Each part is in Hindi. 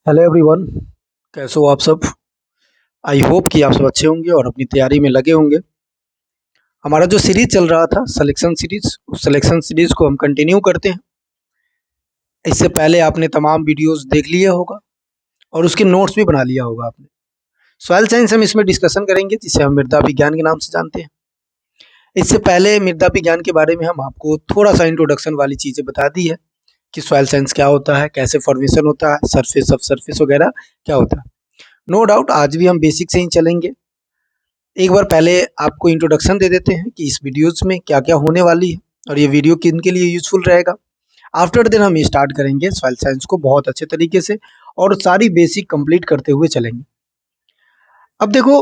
Hello everyone. कैसे हो आप सब? आई होप कि आप सब अच्छे होंगे और अपनी तैयारी में लगे होंगे। हमारा जो सीरीज चल रहा था सिलेक्शन सीरीज, उस सिलेक्शन सीरीज को हम कंटिन्यू करते हैं। इससे पहले आपने तमाम वीडियोस देख लिया होगा और उसके नोट्स भी बना लिया होगा आपने। सॉइल साइंस हम इसमें डिस्कशन करेंगे, जिसे हम मृदा विज्ञान के नाम से जानते हैं। इससे पहले मृदा विज्ञान के बारे में हम आपको थोड़ा सा इंट्रोडक्शन वाली चीज़ें बता दी है कि सॉइल साइंस क्या होता है, कैसे फॉर्मेशन होता है, सरफेस सब सरफेस वगैरह क्या होता है। नो डाउट आज भी हम बेसिक से ही चलेंगे। एक बार पहले आपको इंट्रोडक्शन दे देते हैं कि इस वीडियोस में क्या क्या होने वाली है और ये वीडियो किन के लिए यूजफुल रहेगा। आफ्टर देन हम स्टार्ट करेंगे सॉइल साइंस को बहुत अच्छे तरीके से और सारी बेसिक कंप्लीट करते हुए चलेंगे। अब देखो,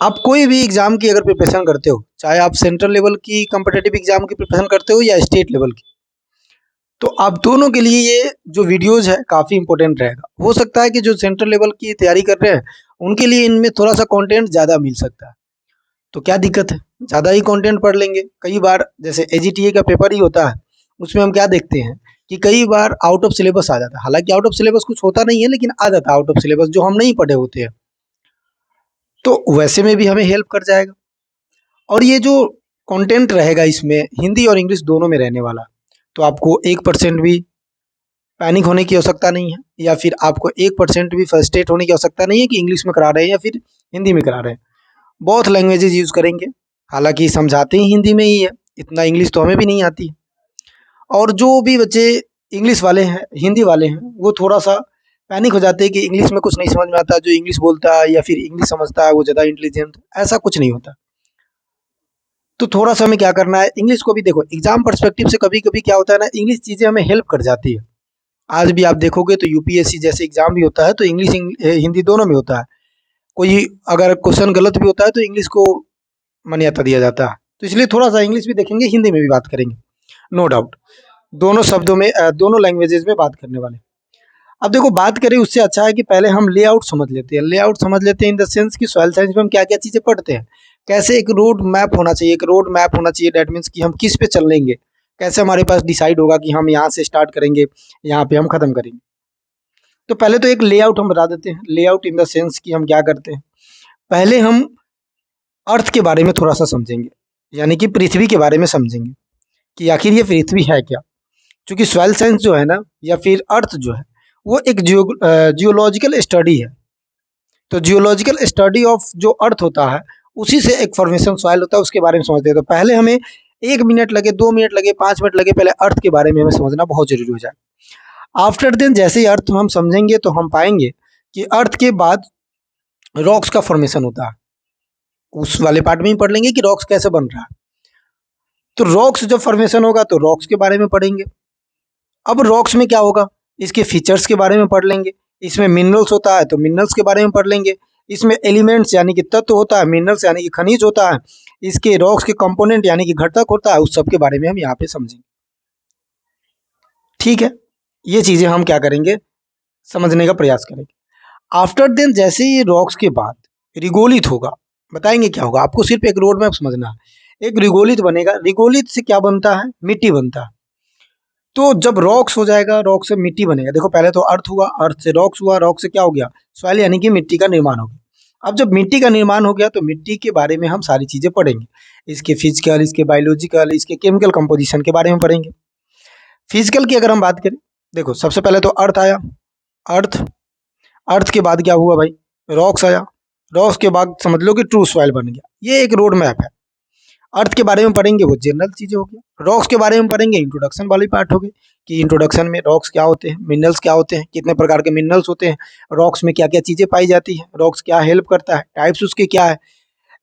आप कोई भी एग्जाम की अगर प्रिपरेशन करते हो, चाहे आप सेंट्रल लेवल की कॉम्पिटेटिव एग्जाम की प्रिपरेशन करते हो या स्टेट लेवल की, तो आप दोनों के लिए ये जो वीडियोज है काफ़ी इंपॉर्टेंट रहेगा। हो सकता है कि जो सेंट्रल लेवल की तैयारी कर रहे हैं उनके लिए इनमें थोड़ा सा कंटेंट ज़्यादा मिल सकता है, तो क्या दिक्कत है, ज़्यादा ही कंटेंट पढ़ लेंगे। कई बार जैसे एजीटीए का पेपर ही होता है, उसमें हम क्या देखते हैं कि कई बार आउट ऑफ सिलेबस आ जाता है। हालांकि आउट ऑफ सिलेबस कुछ होता नहीं है, लेकिन आ जाता है आउट ऑफ सिलेबस जो हम नहीं पढ़े होते हैं, तो वैसे में भी हमें हेल्प कर जाएगा। और ये जो कंटेंट रहेगा इसमें हिंदी और इंग्लिश दोनों में रहने वाला, तो आपको 1% भी पैनिक होने की आवश्यकता नहीं है, या फिर आपको 1% भी फ्रस्ट्रेट होने की आवश्यकता नहीं है कि इंग्लिश में करा रहे हैं या फिर हिंदी में करा रहे हैं। बहुत लैंग्वेजेज यूज़ करेंगे, हालांकि समझाते ही हिंदी में ही है, इतना इंग्लिश तो हमें भी नहीं आती। और जो भी बच्चे इंग्लिश वाले हैं, हिंदी वाले हैं, वो थोड़ा सा पैनिक हो जाते हैं कि इंग्लिश में कुछ नहीं समझ में आता। जो इंग्लिश बोलता है या फिर इंग्लिश समझता है वो ज़्यादा इंटेलिजेंट, ऐसा कुछ नहीं होता। तो थोड़ा सा हमें क्या करना है, इंग्लिश को भी देखो एग्जाम पर्सपेक्टिव से कभी कभी क्या होता है ना, इंग्लिश चीज़ें हमें हेल्प कर जाती है। आज भी आप देखोगे तो यूपीएससी जैसे एग्जाम भी होता है तो इंग्लिश हिंदी दोनों में होता है। कोई अगर क्वेश्चन गलत भी होता है तो इंग्लिश को मान्यता दिया जाता है, तो इसलिए थोड़ा सा इंग्लिश भी देखेंगे, हिंदी में भी बात करेंगे। नो डाउट दोनों शब्दों में दोनों लैंग्वेजेस में बात करने वाले। अब देखो, बात करें उससे अच्छा है कि पहले हम लेआउट समझ लेते हैं। लेआउट समझ लेते हैं इन द सेंस कि सॉइल साइंस में हम क्या क्या चीज़ें पढ़ते हैं, कैसे एक रोड मैप होना चाहिए। एक रोड मैप होना चाहिए, डेट मीन्स कि हम किस पे चलेंगे, कैसे हमारे पास डिसाइड होगा कि हम यहाँ से स्टार्ट करेंगे, यहाँ पे हम खत्म करेंगे। तो पहले तो एक लेआउट हम बता देते हैं। लेआउट इन द सेंस कि हम क्या करते हैं, पहले हम अर्थ के बारे में थोड़ा सा समझेंगे, यानी कि पृथ्वी के बारे में समझेंगे कि आखिर ये पृथ्वी है क्या। क्योंकि सॉइल साइंस जो है ना, या फिर अर्थ जो है, वो एक जियोलॉजिकल स्टडी है। तो जियोलॉजिकल स्टडी ऑफ जो अर्थ होता है, उसी से एक फॉर्मेशन सॉइल होता है, उसके बारे में समझते हैं। तो पहले हमें 1 मिनट लगे, 2 मिनट लगे, 5 मिनट लगे, पहले अर्थ के बारे में हमें समझना बहुत जरूरी हो जाए। आफ्टर देन जैसे ही अर्थ हम समझेंगे तो हम पाएंगे कि अर्थ के बाद रॉक्स का फॉर्मेशन होता है। उस वाले पार्ट में ही पढ़ लेंगे कि रॉक्स कैसे बन रहा है। तो रॉक्स जब फॉर्मेशन होगा तो रॉक्स के बारे में पढ़ेंगे। अब रॉक्स में क्या होगा, इसके फीचर्स के बारे में पढ़ लेंगे। इसमें मिनरल्स होता है तो मिनरल्स के बारे में पढ़ लेंगे। इसमें एलिमेंट्स यानी कि तत्व होता है, मिनरल्स यानी कि खनिज होता है, इसके रॉक्स के कंपोनेंट यानी कि घटक होता है, उस सब के बारे में हम यहाँ पे समझेंगे। ठीक है, ये चीज़ें हम क्या करेंगे, समझने का प्रयास करेंगे। आफ्टर देन जैसे ही रॉक्स के बाद रिगोलिथ होगा, बताएंगे क्या होगा। आपको सिर्फ एक रोड मैप समझना है। एक रिगोलिथ बनेगा, रिगोलिथ से क्या बनता है, मिट्टी बनता है। तो जब रॉक्स हो जाएगा, रॉक से मिट्टी बनेगा। देखो पहले तो अर्थ हुआ, अर्थ से रॉक्स हुआ, रॉक से क्या हो गया, सॉइल यानी कि मिट्टी का निर्माण हो गया। अब जब मिट्टी का निर्माण हो गया तो मिट्टी के बारे में हम सारी चीज़ें पढ़ेंगे। इसके फिजिकल, इसके बायोलॉजिकल, इसके केमिकल कंपोजिशन के बारे में पढ़ेंगे। फिजिकल की अगर हम बात करें, देखो सबसे पहले तो अर्थ आया। अर्थ, अर्थ के बाद क्या हुआ भाई, रॉक्स आया। रॉक्स के बाद समझ लो कि ट्रू सॉइल बन गया। ये एक रोड मैप है। अर्थ के बारे में पढ़ेंगे, वो जनरल चीज़ें हो गया। रॉक्स के बारे में पढ़ेंगे, इंट्रोडक्शन वाली पार्ट हो गई कि इंट्रोडक्शन में रॉक्स क्या होते हैं, मिनरल्स क्या होते हैं, कितने प्रकार के मिनरल्स होते हैं, रॉक्स में क्या क्या चीज़ें पाई जाती हैं, रॉक्स क्या हेल्प करता है, टाइप्स उसके क्या है,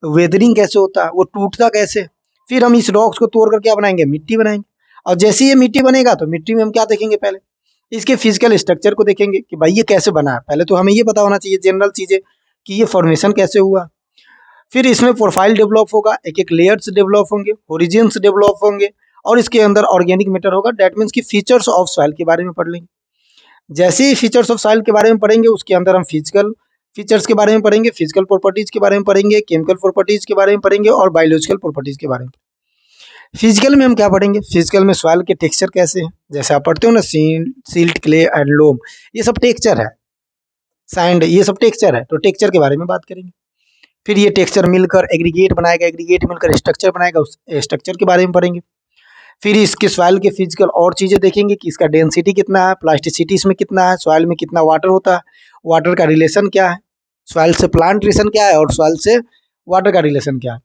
वेदरिंग कैसे होता है, वो टूटता कैसे। फिर हम इस रॉक्स को तोड़ कर क्या बनाएंगे, मिट्टी बनाएंगे। और जैसे ही ये मिट्टी बनेगा तो मिट्टी में हम क्या देखेंगे, पहले इसके फिजिकल स्ट्रक्चर को देखेंगे कि भाई ये कैसे बना है। पहले तो हमें ये पता होना चाहिए जनरल चीज़ें कि ये फॉर्मेशन कैसे हुआ। फिर इसमें प्रोफाइल डेवलप होगा, एक एक लेयर्स डेवलप होंगे, ओरिजिन्स डेवलप होंगे, और इसके अंदर ऑर्गेनिक मैटर होगा। डेट मीन्स की फीचर्स ऑफ सॉइल के बारे में पढ़ लेंगे। जैसे ही फीचर्स ऑफ सॉइल के बारे में पढ़ेंगे, उसके अंदर हम फिजिकल फीचर्स के बारे में पढ़ेंगे, फिजिकल प्रॉपर्टीज के बारे में पढ़ेंगे, केमिकल प्रॉपर्टीज के बारे में पढ़ेंगे और बायोलॉजिकल प्रॉपर्टीज के बारे में। फिजिकल में हम क्या पढ़ेंगे? फिजिकल में सॉइल के टेक्सचर कैसे हैं, जैसे आप पढ़ते हो ना सिल्ट, क्ले एंड लोम, ये सब टेक्सचर है। सैंड, ये सब टेक्सचर है, तो टेक्सचर के बारे में बात करेंगे। फिर ये टेक्सचर मिलकर एग्रीगेट बनाएगा, एग्रीगेट मिलकर स्ट्रक्चर बनाएगा, उस स्ट्रक्चर के बारे में पढ़ेंगे। फिर इसके सॉइल के फिजिकल और चीज़ें देखेंगे कि इसका डेंसिटी कितना है, प्लास्टिसिटी इसमें कितना है, सॉइल में कितना वाटर होता है, वाटर का रिलेशन क्या है, सॉइल से प्लांट रिलेशन क्या है, और सॉइल से वाटर का रिलेशन क्या है,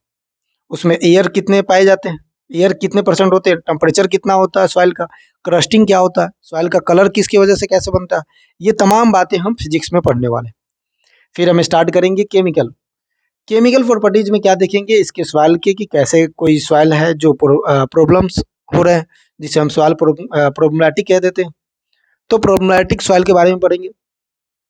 उसमें एयर कितने पाए जाते हैं, एयर कितने परसेंट होते हैं, टेम्परेचर कितना होता है सॉइल का, क्रस्टिंग क्या होता है, सॉइल का कलर किसकी वजह से कैसे बनता है, ये तमाम बातें हम फिजिक्स में पढ़ने वाले हैं। फिर हम स्टार्ट करेंगे केमिकल। केमिकल प्रॉपर्टीज में क्या देखेंगे, इसके सॉइल के कि कैसे कोई सॉइल है जो प्रॉब्लम्स हो रहे हैं, जिसे हम सॉइल प्रॉब्लमैटिक कह देते हैं, तो प्रॉब्लमैटिक सॉइल के बारे में पढ़ेंगे,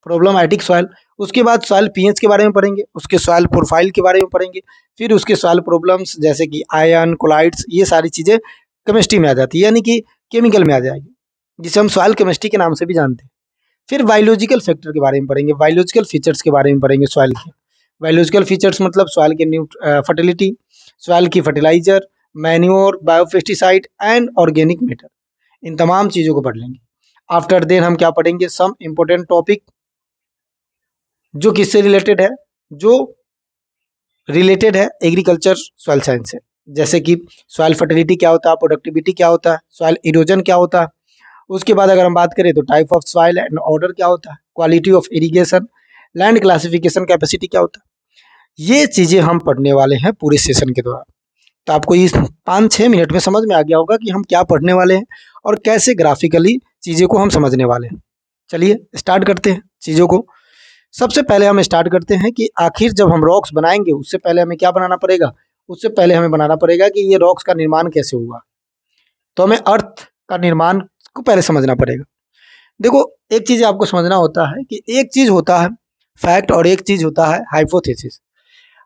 प्रॉब्लमैटिक सॉइल। उसके बाद सॉइल पीएच के बारे में पढ़ेंगे, उसके सॉइल प्रोफाइल के बारे में पढ़ेंगे, फिर उसके सॉइल प्रॉब्लम्स जैसे कि आयन, कोलाइड्स, ये सारी चीज़ें केमिस्ट्री में आ जाती है, यानी कि केमिकल में आ जाएगी, जिसे हम सॉइल केमिस्ट्री के नाम से भी जानते हैं। फिर बायोलॉजिकल फैक्टर के बारे में पढ़ेंगे, बायोलॉजिकल फीचर्स के बारे में पढ़ेंगे सॉइल के। बायोलॉजिकल फीचर्स मतलब सॉइल के फर्टिलिटी, सॉइल की fertiliser, manure, biopesticide and organic matter, इन तमाम चीज़ों को पढ़ लेंगे। आफ्टर देन हम क्या पढ़ेंगे, सम इम्पोर्टेंट टॉपिक जो किससे रिलेटेड है, जो रिलेटेड है एग्रीकल्चर सॉइल साइंस से, जैसे कि सॉइल फर्टिलिटी क्या होता है, प्रोडक्टिविटी क्या होता है, सॉइल इरोजन क्या होता है। उसके बाद अगर हम बात करें तो type of soil and order क्या होता है, quality of irrigation, land classification, capacity क्या होता है। ये चीज़ें हम पढ़ने वाले हैं पूरे सेशन के दौरान। तो आपको इस 5-6 मिनट में समझ में आ गया होगा कि हम क्या पढ़ने वाले हैं और कैसे ग्राफिकली चीज़ों को हम समझने वाले हैं। चलिए स्टार्ट करते हैं चीज़ों को। सबसे पहले हम स्टार्ट करते हैं कि आखिर जब हम रॉक्स बनाएंगे उससे पहले हमें क्या बनाना पड़ेगा, उससे पहले हमें बनाना पड़ेगा कि ये रॉक्स का निर्माण कैसे हुआ। तो हमें अर्थ का निर्माण को पहले समझना पड़ेगा। देखो, एक चीज़ आपको समझना होता है कि एक चीज़ होता है फैक्ट और एक चीज़ होता है हाइपोथेसिस।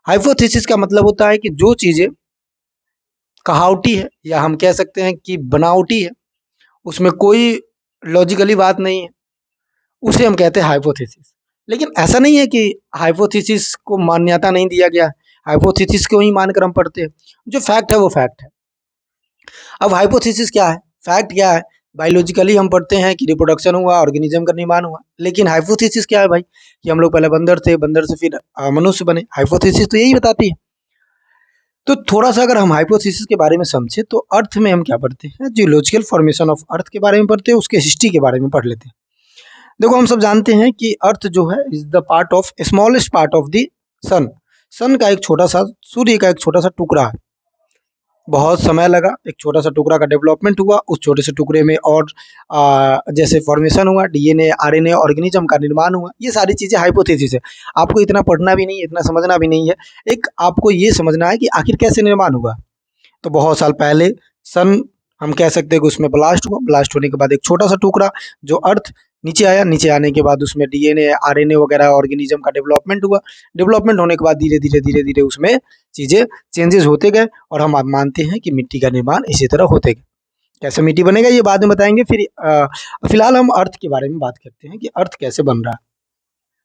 हाइपोथेसिस का मतलब होता है कि जो चीज़ें कहावटी है या हम कह सकते हैं कि बनावटी है, उसमें कोई लॉजिकली बात नहीं है, उसे हम कहते हैं हाइपोथेसिस। लेकिन ऐसा नहीं है कि हाइपोथेसिस को मान्यता नहीं दिया गया, हाइपोथेसिस को ही मानकर हम पढ़ते हैं। जो फैक्ट है वो फैक्ट है। अब हाइपोथेसिस क्या है, फैक्ट क्या है, बायोलॉजिकली हम पढ़ते हैं कि रिप्रोडक्शन हुआ, ऑर्गेनिज्म का निर्माण हुआ। लेकिन हाइपोथेसिस क्या है भाई, कि हम लोग पहले बंदर थे, बंदर से फिर मनुष्य बने। हाइपोथेसिस तो यही बताती है। तो थोड़ा सा अगर हम हाइपोथेसिस के बारे में समझे तो अर्थ में हम क्या पढ़ते हैं, जियोलॉजिकल फॉर्मेशन ऑफ अर्थ के बारे में पढ़ते हैं, उसके हिस्ट्री के बारे में पढ़ लेते हैं। देखो, हम सब जानते हैं कि अर्थ जो है is the part of smallest part of the sun. Sun का एक छोटा सा, सूर्य का एक छोटा सा टुकड़ा है। बहुत समय लगा, एक छोटा सा टुकड़ा का डेवलपमेंट हुआ, उस छोटे से टुकड़े में और जैसे फॉर्मेशन हुआ, डीएनए, आरएनए, ऑर्गेनिज्म का निर्माण हुआ। ये सारी चीज़ें हाइपोथेसिस है। आपको इतना पढ़ना भी नहीं है, इतना समझना भी नहीं है। एक आपको ये समझना है कि आखिर कैसे निर्माण हुआ। तो बहुत साल पहले सन, हम कह सकते हैं कि उसमें ब्लास्ट हुआ, ब्लास्ट होने के बाद एक छोटा सा टुकड़ा जो अर्थ नीचे आया, नीचे आने के बाद उसमें डीएनए, आरएनए वगैरह ऑर्गेनिज्म का डेवलपमेंट हुआ। डेवलपमेंट होने के बाद धीरे धीरे धीरे धीरे उसमें चीज़ें चेंजेस होते गए और हम अब मानते हैं कि मिट्टी का निर्माण इसी तरह होते गए। कैसे मिट्टी बनेगा ये बाद में बताएंगे। फिर फिलहाल हम अर्थ के बारे में बात करते हैं कि अर्थ कैसे बन रहा है।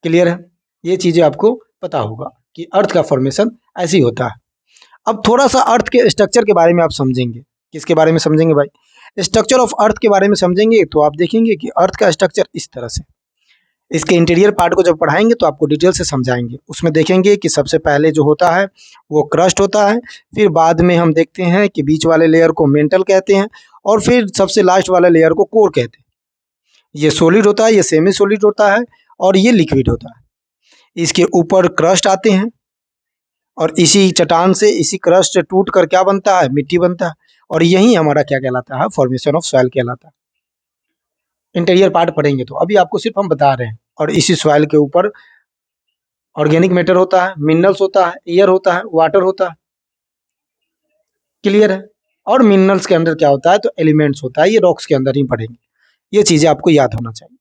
क्लियर है, ये चीज़ें आपको पता होगा कि अर्थ का फॉर्मेशन ऐसे ही होता है। अब थोड़ा सा अर्थ के स्ट्रक्चर के बारे में आप समझेंगे। किसके बारे में समझेंगे भाई, स्ट्रक्चर ऑफ अर्थ के बारे में समझेंगे। तो आप देखेंगे कि अर्थ का स्ट्रक्चर इस तरह से, इसके इंटीरियर पार्ट को जब पढ़ाएंगे तो आपको डिटेल से समझाएंगे। उसमें देखेंगे कि सबसे पहले जो होता है वो क्रस्ट होता है, फिर बाद में हम देखते हैं कि बीच वाले लेयर को मेंटल कहते हैं, और फिर सबसे लास्ट वाले लेयर को कोर कहते हैं। ये सॉलिड होता है, ये सेमी सॉलिड होता है, और ये लिक्विड होता है। इसके ऊपर क्रस्ट आते हैं, और इसी चट्टान से, इसी क्रस्ट टूट कर क्या बनता है, मिट्टी बनता है। और यही हमारा क्या कहलाता है, फॉर्मेशन ऑफ सॉइल कहलाता है। इंटीरियर पार्ट पढ़ेंगे तो अभी आपको सिर्फ हम बता रहे हैं। और इसी सॉइल के ऊपर ऑर्गेनिक मैटर होता है, मिनरल्स होता है, एयर होता है, वाटर होता है। क्लियर है। और मिनरल्स के अंदर क्या होता है, तो एलिमेंट्स होता है। ये रॉक्स के अंदर ही पढ़ेंगे, ये चीज़ें आपको याद होना चाहिए।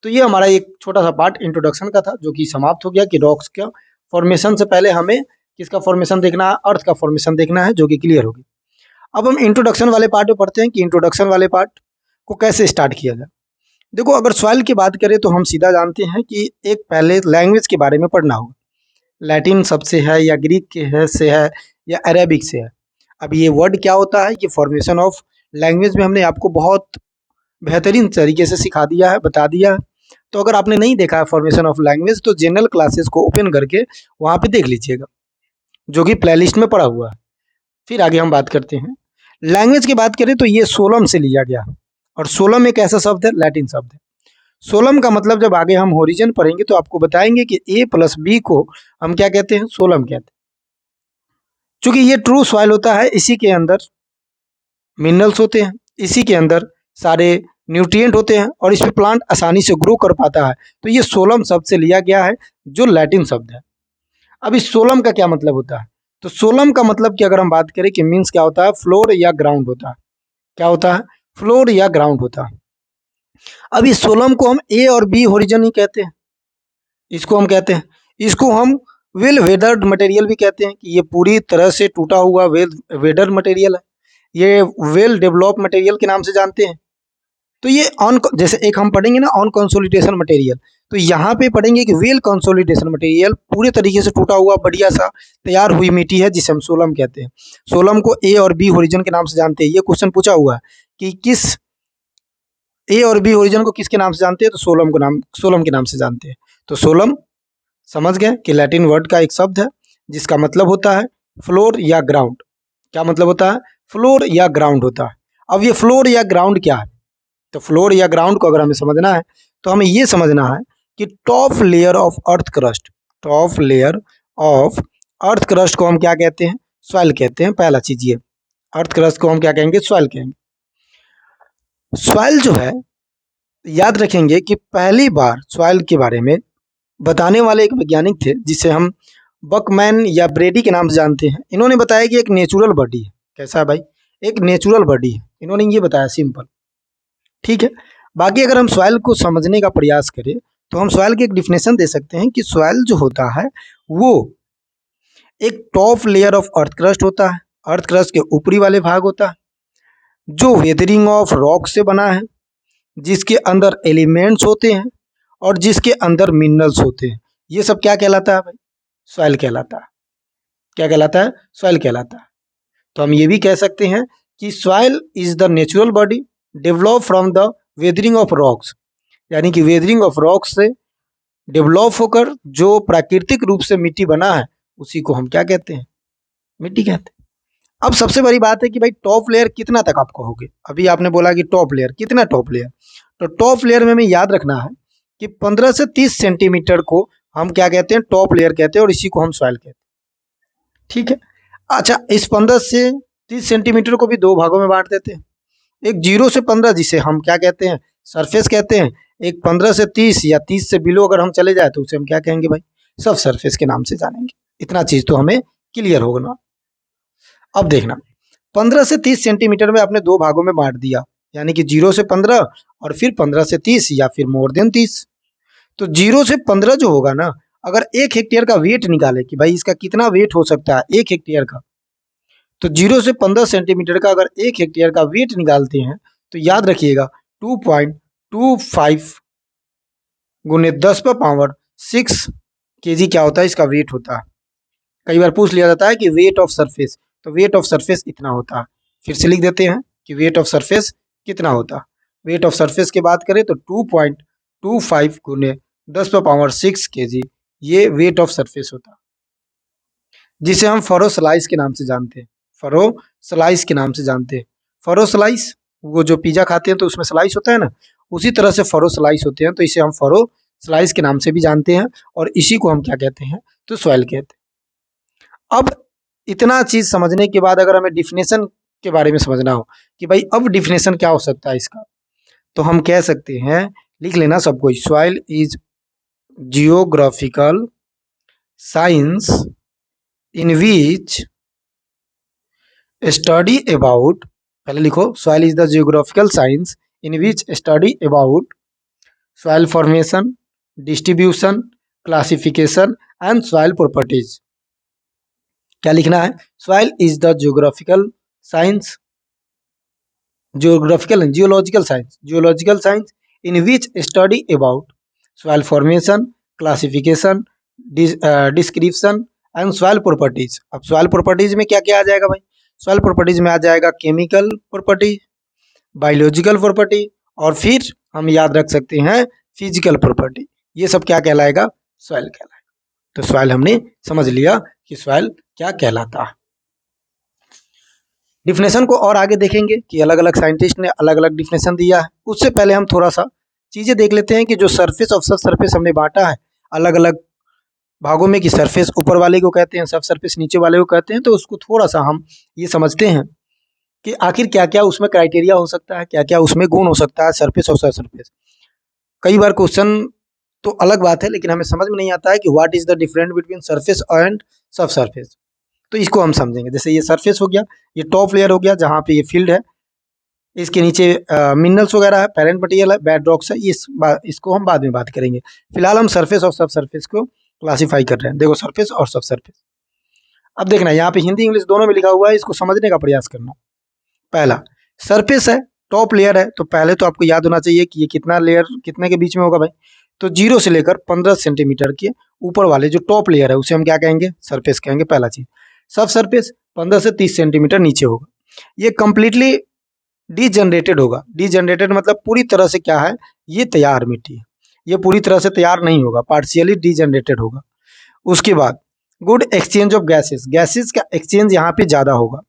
तो ये हमारा एक छोटा सा पार्ट इंट्रोडक्शन का था, जो कि समाप्त हो गया कि रॉक्स का फॉर्मेशन से पहले हमें किसका फॉर्मेशन देखना है, अर्थ का फॉर्मेशन देखना है, जो कि क्लियर होगी। अब हम इंट्रोडक्शन वाले पार्ट में पढ़ते हैं कि इंट्रोडक्शन वाले पार्ट को कैसे स्टार्ट किया जाए। देखो, अगर सॉइल की बात करें तो हम सीधा जानते हैं कि एक पहले लैंग्वेज के बारे में पढ़ना होगा। लैटिन सबसे है, या ग्रीक के है से है, या अरेबिक से है। अब ये वर्ड क्या होता है, ये फॉर्मेशन ऑफ लैंग्वेज में हमने आपको बहुत बेहतरीन तरीके से सिखा दिया है, बता दिया है। तो अगर आपने नहीं देखा है फॉर्मेशन ऑफ लैंग्वेज तो जनरल क्लासेस को ओपन करके वहाँ पे देख लीजिएगा, जो कि प्लेलिस्ट में पड़ा हुआ है। फिर आगे हम बात करते हैं। लैंग्वेज की बात करें तो ये सोलम से लिया गया, और सोलम एक ऐसा शब्द है, लैटिन शब्द है। सोलम का मतलब जब आगे हम ओरिजिन पढ़ेंगे तो आपको बताएंगे कि ए प्लस बी को हम क्या कहते हैं, सोलम कहते हैं। चूंकि ये ट्रू सॉइल होता है, इसी के अंदर मिनरल्स होते हैं, इसी के अंदर सारे न्यूट्रिएंट होते हैं और इस पे प्लांट आसानी से ग्रो कर पाता है। तो ये सोलम शब्द से लिया गया है, जो लैटिन शब्द है। अब इस सोलम का क्या मतलब होता है, तो सोलम का मतलब कि अगर हम बात करें कि मीन्स क्या होता है, फ्लोर या ग्राउंड होता है। क्या होता है, फ्लोर या ग्राउंड होता है। अब इस सोलम को हम ए और बी होरिजन ही कहते हैं, इसको हम कहते हैं। इसको हम वेल वेदर्ड मटेरियल भी कहते हैं, कि ये पूरी तरह से टूटा हुआ वेल वेदर्ड मटेरियल है, ये वेल डेवलप मटेरियल के नाम से जानते हैं। तो ये ऑन, जैसे एक हम पढ़ेंगे ना ऑन कंसोलिडेशन मटेरियल, तो यहाँ पे पढ़ेंगे कि वेल कंसोलिडेशन मटेरियल, पूरे तरीके से टूटा हुआ बढ़िया सा तैयार हुई मिट्टी है, जिसे हम सोलम कहते हैं। सोलम को ए और बी होरिजन के नाम से जानते हैं। ये क्वेश्चन पूछा हुआ है कि किस ए और बी ओरिजिन को किसके नाम से जानते हैं, तो सोलम के नाम से जानते हैं। तो सोलम समझ गए कि लैटिन वर्ड का एक शब्द है, जिसका मतलब होता है फ्लोर या ग्राउंड। क्या मतलब होता है, फ्लोर या ग्राउंड होता है। अब ये फ्लोर या ग्राउंड क्या है, तो फ्लोर या ग्राउंड को अगर हमें समझना है तो हमें ये समझना है कि top layer of earth crust, top layer of earth crust को हम क्या कहते हैं, सॉइल कहते हैं। पहला चीज ये, अर्थ क्रस्ट को हम क्या कहेंगे, सॉइल कहेंगे। सॉइल जो है, याद रखेंगे कि पहली बार सॉइल के बारे में बताने वाले एक वैज्ञानिक थे, जिसे हम बकमैन या ब्रेडी के नाम से जानते हैं। इन्होंने बताया कि एक नेचुरल बॉडी है। कैसा है भाई, एक नेचुरल बॉडी है, इन्होंने ये बताया, सिंपल। ठीक है, बाकी अगर हम सॉइल को समझने का प्रयास करें तो हम सॉइल की एक डिफिनेशन दे सकते हैं कि सॉइल जो होता है वो एक top layer of earth crust होता है। अर्थ क्रस्ट के ऊपरी वाले भाग होता है, जो वेदरिंग ऑफ रॉक से बना है, जिसके अंदर एलिमेंट्स होते हैं और जिसके अंदर मिनरल्स होते हैं। ये सब क्या कहलाता है भाई, सॉइल कहलाता है। क्या कहलाता है, सॉइल कहलाता है। तो हम ये भी कह सकते हैं कि soil is the natural body develop from the weathering of rocks, यानी कि वेदरिंग ऑफ रॉक्स से डेवलप होकर जो प्राकृतिक रूप से मिट्टी बना है, उसी को हम क्या कहते हैं, मिट्टी कहते हैं। अब सबसे बड़ी बात है कि भाई टॉप लेयर कितना तक आप कहोगे। अभी आपने बोला कि टॉप लेयर कितना, टॉप लेयर, तो टॉप लेयर में हमें याद रखना है कि 15 से 30 सेंटीमीटर को हम क्या कहते हैं, टॉप लेयर कहते हैं, और इसी को हम सॉइल कहते हैं। ठीक है, अच्छा, इस 15 से 30 सेंटीमीटर को भी दो भागों में बांट देते हैं। एक 0 से 15, जिसे हम क्या कहते हैं, सरफेस कहते हैं। एक 15 से 30 या 30 से बिलो अगर हम चले जाए तो उसे हम क्या कहेंगे भाई, सब सरफेस के नाम से जानेंगे। इतना चीज तो हमें क्लियर होगा। अब देखना, 15 से 30 सेंटीमीटर में आपने दो भागों में बांट दिया, यानी कि 0 से 15 और फिर 15 से 30 या फिर मोर देन 30। तो 0 से 15 जो होगा ना, अगर 1 हेक्टेयर का वेट निकाले कि भाई इसका कितना वेट हो सकता है 1 हेक्टेयर का, तो 0 से 15 सेंटीमीटर का अगर 1 हेक्टेयर का वेट निकालते हैं तो याद रखिएगा 2.25 गुने 10⁻6 kg क्या होता है, इसका वेट होता है। कई बार पूछ लिया जाता है कि वेट ऑफ सरफेस, तो वेट ऑफ सरफेस इतना होता है। फिर से लिख देते हैं कि वेट ऑफ सरफेस कितना होता है। वेट ऑफ सरफेस की बात करें तो 2.25 गुने 10⁻6 kg, ये वेट ऑफ सरफेस होता है, जिसे हम फरो स्लाइस के नाम से जानते हैं। फरो स्लाइस के नाम से जानते हैं। फरो स्लाइस, वो जो पिज्जा खाते हैं तो उसमें स्लाइस होता है ना, उसी तरह से फरो स्लाइस होते हैं, तो इसे हम फरो स्लाइस के नाम से भी जानते हैं, और इसी को हम क्या कहते हैं, तो सॉइल कहते हैं। अब इतना चीज समझने के बाद अगर हमें डिफिनेशन के बारे में समझना हो कि भाई अब डिफिनेशन क्या हो सकता है इसका, तो हम कह सकते हैं, लिख लेना सबको, soil is geographical science in which study about, पहले लिखो, soil is the geographical science in which study about soil formation, distribution, classification and soil properties. क्या लिखना है, soil is the geographical science, geological science in which study about soil formation, classification, description and soil properties. अब सॉइल प्रॉपर्टीज में क्या क्या आ जाएगा भाई, सॉइल प्रॉपर्टीज में आ जाएगा केमिकल प्रॉपर्टी, बायोलॉजिकल प्रॉपर्टी, और फिर हम याद रख सकते हैं फिजिकल प्रॉपर्टी। ये सब क्या कहलाएगा? सॉइल कहलाएगा। तो सॉइल हमने समझ लिया कि सॉइल क्या कहलाता है। डिफिनेशन को और आगे देखेंगे कि अलग अलग साइंटिस्ट ने अलग अलग डिफिनेशन दिया है। उससे पहले हम थोड़ा सा चीज़ें देख लेते हैं कि जो सरफेस और सब सरफेस हमने बांटा है अलग अलग भागों में, कि सरफेस ऊपर वाले को कहते हैं, सब सरफेस नीचे वाले को कहते हैं। तो उसको थोड़ा सा हम ये समझते हैं कि आखिर क्या क्या उसमें क्राइटेरिया हो सकता है, क्या क्या उसमें गुण हो सकता है सरफेस और सब सरफेस। कई बार क्वेश्चन तो अलग बात है, लेकिन हमें समझ में नहीं आता है कि what is the difference between surface and सब सरफेस। तो इसको हम समझेंगे। जैसे ये सरफेस हो गया, ये टॉप लेयर हो गया जहाँ पे ये फील्ड है, इसके नीचे मिनरल्स वगैरह है, पेरेंट मटेरियल है, बेड रॉक्स है। इसको हम बाद में बात करेंगे। फिलहाल हम सरफेस और सब सरफेस को क्लासीफाई कर रहे हैं। देखो सरफेस और सब सरफेस। अब देखना यहाँ पे हिंदी इंग्लिश दोनों में लिखा हुआ है, इसको समझने का प्रयास करना। पहला सरफेस है, टॉप लेयर है, तो पहले तो आपको याद होना चाहिए कि ये कितना लेयर कितने के बीच में होगा भाई। तो 0 से लेकर 15 सेंटीमीटर के ऊपर वाले जो टॉप लेयर है उसे हम क्या कहेंगे? सरफेस कहेंगे। पहला चीज। सब सरफेस 15 से 30 सेंटीमीटर नीचे होगा। ये कंप्लीटली डीजनरेटेड होगा। डीजनरेटेड मतलब पूरी तरह से क्या है, ये तैयार मिट्टी है, ये पूरी तरह से तैयार नहीं होगा, पार्शियली डीजनरेटेड होगा। उसके बाद good exchange of gases, gases का एक्सचेंज यहाँ पे ज़्यादा होगा।